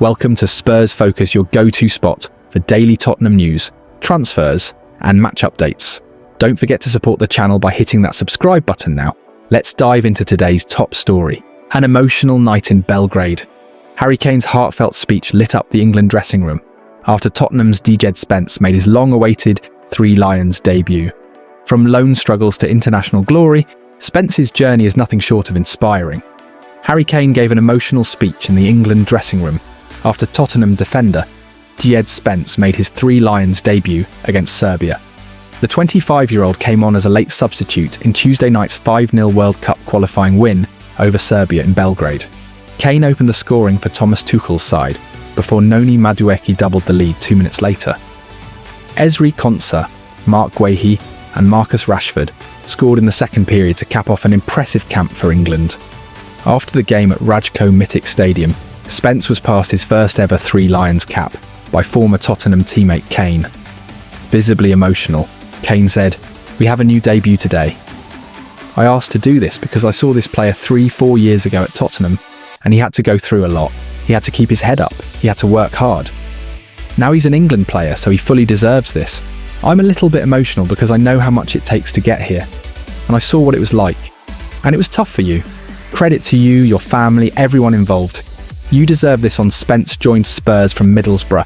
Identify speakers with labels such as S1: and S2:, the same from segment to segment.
S1: Welcome to Spurs Focus, your go-to spot for daily Tottenham news, transfers, and match updates. Don't forget to support the channel by hitting that subscribe button now. Let's dive into today's top story. An emotional night in Belgrade. Harry Kane's heartfelt speech lit up the England dressing room after Tottenham's Djed Spence made his long-awaited Three Lions debut. From loan struggles to international glory, Spence's journey is nothing short of inspiring. Harry Kane gave an emotional speech in the England dressing room after Tottenham defender Djed Spence made his Three Lions debut against Serbia. The 25-year-old came on as a late substitute in Tuesday night's 5-0 World Cup qualifying win over Serbia in Belgrade. Kane opened the scoring for Thomas Tuchel's side before Noni Madueke doubled the lead 2 minutes later. Ezri Konsa, Mark Guehi and Marcus Rashford scored in the second period to cap off an impressive camp for England. After the game at Rajko Mitic Stadium, Spence was passed his first ever Three Lions cap by former Tottenham teammate Kane. Visibly emotional, Kane said, "We have a new debut today. I asked to do this because I saw this player 3-4 years ago at Tottenham and he had to go through a lot. He had to keep his head up, he had to work hard. Now he's an England player, so he fully deserves this. I'm a little bit emotional because I know how much it takes to get here. And I saw what it was like. And it was tough for you. Credit to you, your family, everyone involved. You deserve this." On Spence joined Spurs from Middlesbrough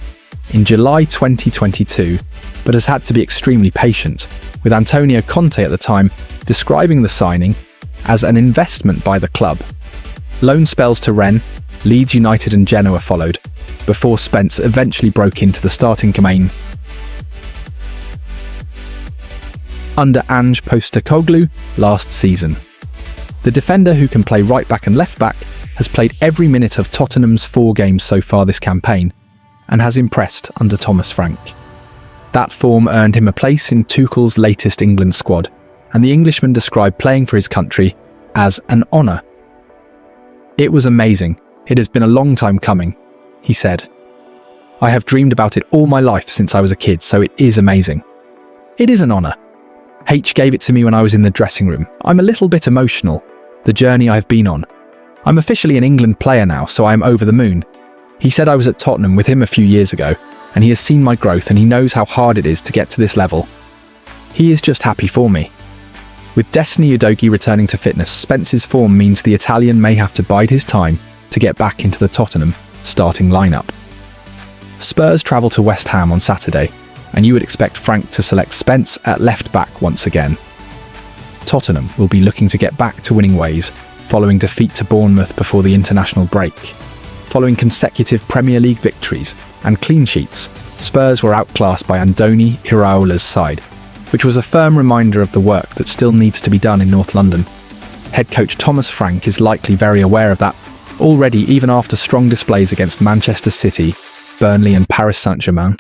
S1: in July 2022, but has had to be extremely patient, with Antonio Conte at the time describing the signing as an investment by the club. Loan spells to Rennes, Leeds United and Genoa followed, before Spence eventually broke into the starting domain under Ange Postecoglou last season. The defender, who can play right back and left back, has played every minute of Tottenham's 4 games so far this campaign and has impressed under Thomas Frank. That form earned him a place in Tuchel's latest England squad, and the Englishman described playing for his country as an honour. "It was amazing. It has been a long time coming," he said. "I have dreamed about it all my life since I was a kid, so it is amazing. It is an honour. H gave it to me when I was in the dressing room. I'm a little bit emotional. The journey I have been on. I'm officially an England player now, so I am over the moon. He said I was at Tottenham with him a few years ago, and he has seen my growth and he knows how hard it is to get to this level. He is just happy for me." With Destiny Udogie returning to fitness, Spence's form means the Italian may have to bide his time to get back into the Tottenham starting lineup. Spurs travel to West Ham on Saturday, and you would expect Frank to select Spence at left back once again. Tottenham will be looking to get back to winning ways following defeat to Bournemouth before the international break. Following consecutive Premier League victories and clean sheets, Spurs were outclassed by Andoni Iraola's side, which was a firm reminder of the work that still needs to be done in North London. Head coach Thomas Frank is likely very aware of that already, even after strong displays against Manchester City, Burnley and Paris Saint-Germain.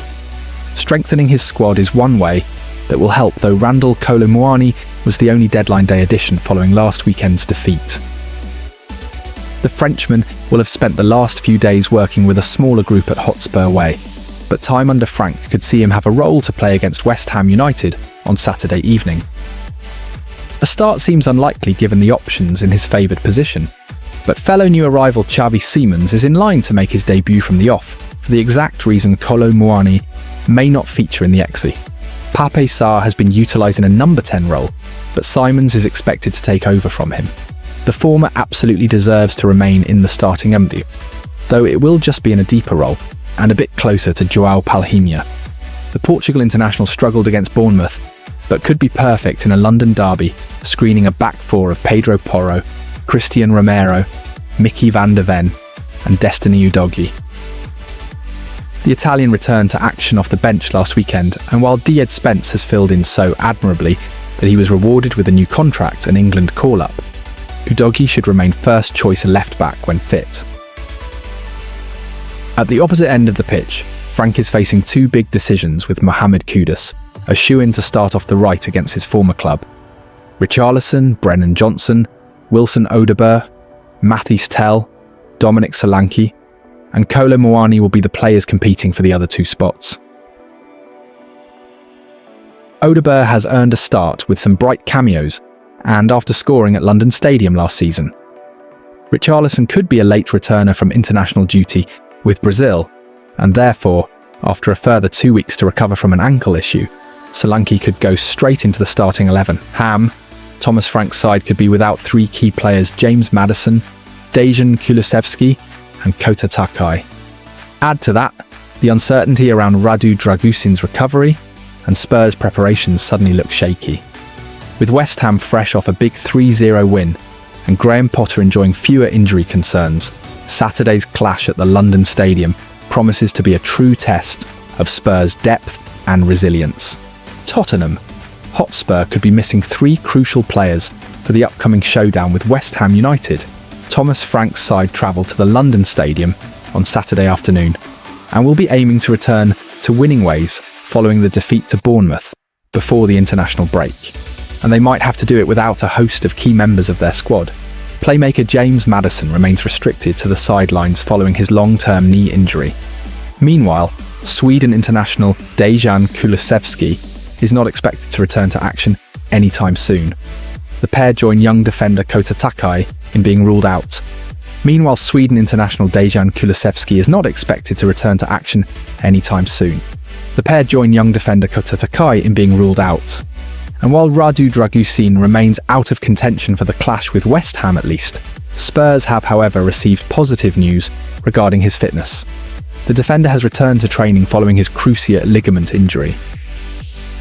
S1: Strengthening his squad is one way that will help, though Randal Kolo Muani was the only deadline day addition following last weekend's defeat. The Frenchman will have spent the last few days working with a smaller group at Hotspur Way, but time under Frank could see him have a role to play against West Ham United on Saturday evening. A start seems unlikely given the options in his favoured position, but fellow new arrival Xavi Simons is in line to make his debut from the off, for the exact reason Kolo Muani may not feature in the XE. Pape Sarr has been utilised in a number 10 role, but Simons is expected to take over from him. The former absolutely deserves to remain in the starting 11, though it will just be in a deeper role and a bit closer to João Palhinha. The Portugal international struggled against Bournemouth, but could be perfect in a London derby, screening a back four of Pedro Porro, Christian Romero, Mickey van der Ven and Destiny Udogie. The Italian returned to action off the bench last weekend, and while Djed Spence has filled in so admirably that he was rewarded with a new contract and England call-up, Udogie should remain first choice left back when fit. At the opposite end of the pitch, Frank is facing 2 big decisions with Mohamed Kudus, a shoe-in to start off the right against his former club. Richarlison, Brennan Johnson, Wilson Odobert, Mathys Tel, Dominic Solanke, and Kolo Muani will be the players competing for the other 2 spots. Odobert has earned a start with some bright cameos, and after scoring at London Stadium last season. Richarlison could be a late returner from international duty, with Brazil, and therefore, after a further 2 weeks to recover from an ankle issue, Solanke could go straight into the starting 11. Thomas Frank's side could be without 3 key players James Maddison, Djed Kulusevski and Kota Takai. Add to that the uncertainty around Radu Dragusin's recovery, and Spurs' preparations suddenly look shaky. With West Ham fresh off a big 3-0 win and Graham Potter enjoying fewer injury concerns, Saturday's clash at the London Stadium promises to be a true test of Spurs' depth and resilience. Tottenham Hotspur could be missing 3 crucial players for the upcoming showdown with West Ham United. Thomas Frank's side travel to the London Stadium on Saturday afternoon and will be aiming to return to winning ways following the defeat to Bournemouth before the international break. And they might have to do it without a host of key members of their squad. Playmaker James Maddison remains restricted to the sidelines following his long-term knee injury. Meanwhile, Sweden international Djed Kulusevski is not expected to return to action anytime soon. The pair join young defender Kota Takai in being ruled out. Meanwhile, Sweden international Djed Kulusevski is not expected to return to action anytime soon. The pair join young defender Kota Takai in being ruled out. And while Radu Dragusin remains out of contention for the clash with West Ham at least, Spurs have, however, received positive news regarding his fitness. The defender has returned to training following his cruciate ligament injury.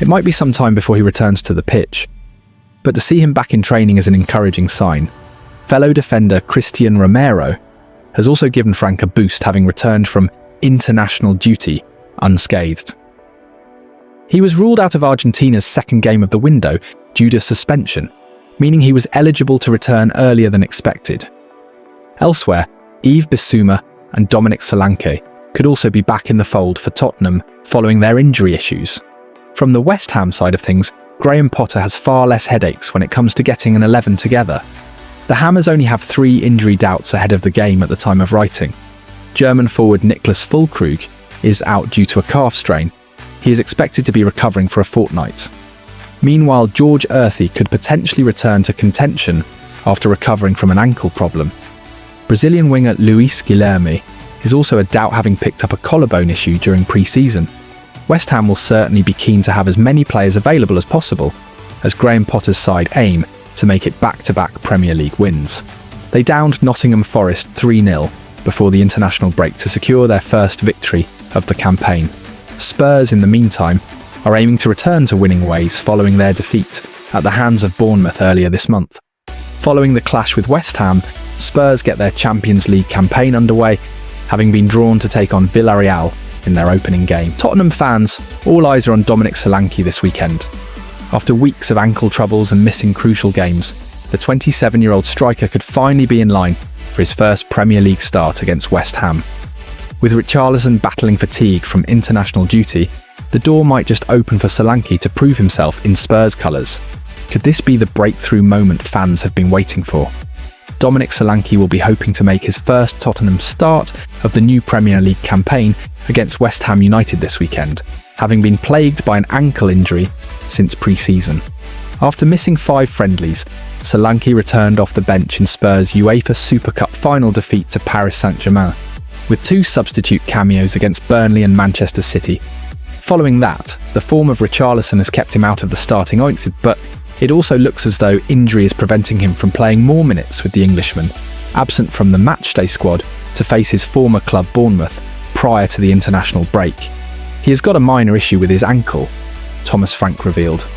S1: It might be some time before he returns to the pitch, but to see him back in training is an encouraging sign. Fellow defender Christian Romero has also given Frank a boost, having returned from international duty unscathed. He was ruled out of Argentina's second game of the window due to suspension, meaning he was eligible to return earlier than expected. Elsewhere, Yves Bissouma and Dominic Solanke could also be back in the fold for Tottenham following their injury issues. From the West Ham side of things, Graham Potter has far less headaches when it comes to getting an 11 together. The Hammers only have 3 injury doubts ahead of the game at the time of writing. German forward Niklas Füllkrug is out due to a calf strain. He is expected to be recovering for a fortnight. Meanwhile, George Earthy could potentially return to contention after recovering from an ankle problem. Brazilian winger Luis Guilherme is also a doubt, having picked up a collarbone issue during pre-season. West Ham will certainly be keen to have as many players available as possible, as Graham Potter's side aim to make it back-to-back Premier League wins. They downed Nottingham Forest 3-0 before the international break to secure their first victory of the campaign. Spurs, in the meantime, are aiming to return to winning ways following their defeat at the hands of Bournemouth earlier this month. Following the clash with West Ham, Spurs get their Champions League campaign underway, having been drawn to take on Villarreal in their opening game. Tottenham fans, all eyes are on Dominic Solanke this weekend. After weeks of ankle troubles and missing crucial games, the 27-year-old striker could finally be in line for his first Premier League start against West Ham. With Richarlison battling fatigue from international duty, the door might just open for Solanke to prove himself in Spurs colours. Could this be the breakthrough moment fans have been waiting for? Dominic Solanke will be hoping to make his first Tottenham start of the new Premier League campaign against West Ham United this weekend, having been plagued by an ankle injury since pre-season. After missing 5 friendlies, Solanke returned off the bench in Spurs' UEFA Super Cup final defeat to Paris Saint-Germain, with 2 substitute cameos against Burnley and Manchester City. Following that, the form of Richarlison has kept him out of the starting 11, but it also looks as though injury is preventing him from playing more minutes, with the Englishman absent from the matchday squad to face his former club Bournemouth prior to the international break. He has got a minor issue with his ankle, Thomas Frank revealed.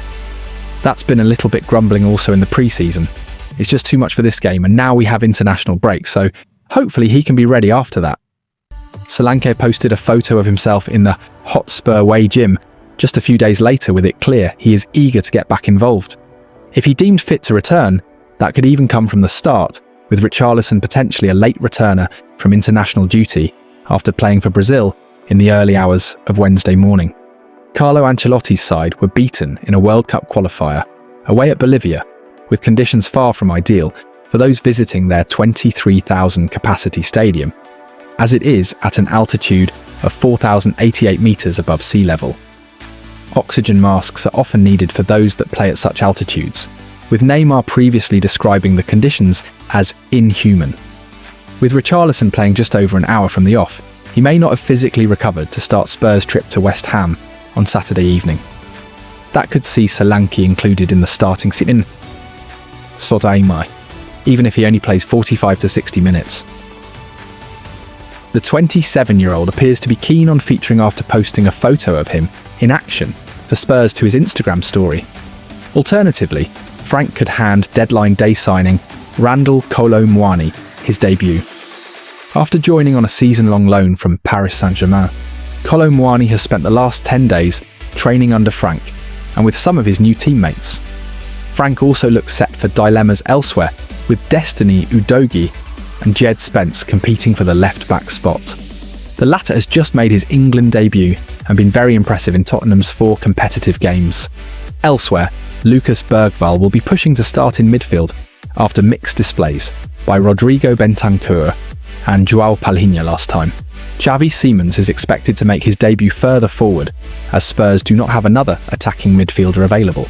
S1: That's been a little bit grumbling also in the pre-season. It's just too much for this game, and now we have international break, so hopefully he can be ready after that. Solanke posted a photo of himself in the Hotspur away gym just a few days later, with it clear he is eager to get back involved. If he deemed fit to return, that could even come from the start, with Richarlison potentially a late returner from international duty after playing for Brazil in the early hours of Wednesday morning. Carlo Ancelotti's side were beaten in a World Cup qualifier away at Bolivia, with conditions far from ideal for those visiting their 23,000 capacity stadium, as it is at an altitude of 4,088 metres above sea level. Oxygen masks are often needed for those that play at such altitudes, with Neymar previously describing the conditions as inhuman. With Richarlison playing just over an hour from the off, he may not have physically recovered to start Spurs' trip to West Ham on Saturday evening. That could see Solanke included in the starting in Sodaimai, even if he only plays 45 to 60 minutes. The 27-year-old appears to be keen on featuring after posting a photo of him in action for Spurs to his Instagram story. Alternatively, Frank could hand deadline day signing Randall Kolo Muani his debut. After joining on a season-long loan from Paris Saint-Germain, Kolo Muani has spent the last 10 days training under Frank and with some of his new teammates. Frank also looks set for dilemmas elsewhere, with Destiny Udogie and Djed Spence competing for the left-back spot. The latter has just made his England debut and been very impressive in Tottenham's 4 competitive games. Elsewhere, Lucas Bergvall will be pushing to start in midfield after mixed displays by Rodrigo Bentancur and João Palhinha last time. Xavi Simons is expected to make his debut further forward, as Spurs do not have another attacking midfielder available.